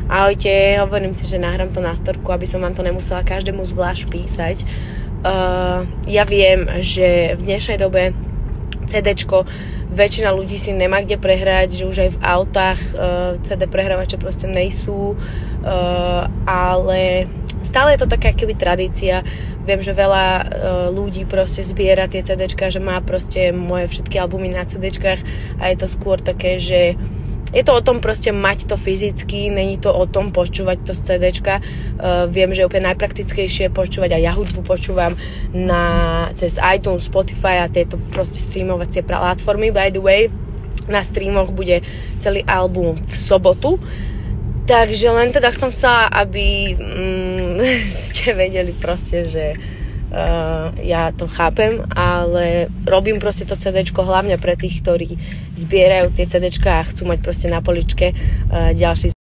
ahojte, hovorím si, že nahrám to na storku, aby som vám to nemusela každému zvlášť písať. Ja viem, že v dnešnej dobe CDčko väčšina ľudí si nemá kde prehrať, že už aj v autách CD prehrávače proste nejsú, ale stále je to taká keby tradícia. Viem, že veľa ľudí proste zbiera tie CDčka, že má proste moje všetky albumy na CDčkách a je to skôr také, že je to o tom proste mať to fyzicky, není to o tom počúvať to z CDčka. Viem, že je úplne najpraktickejšie počúvať, a ja hudbu počúvam cez iTunes, Spotify a tieto proste streamovacie platformy. By the way, na streamoch bude celý album v sobotu. Takže len teda som chcela, aby ste vedeli proste, že ja to chápem, ale robím proste to CDčko hlavne pre tých, ktorí zbierajú tie CDčka a chcú mať proste na poličke ďalší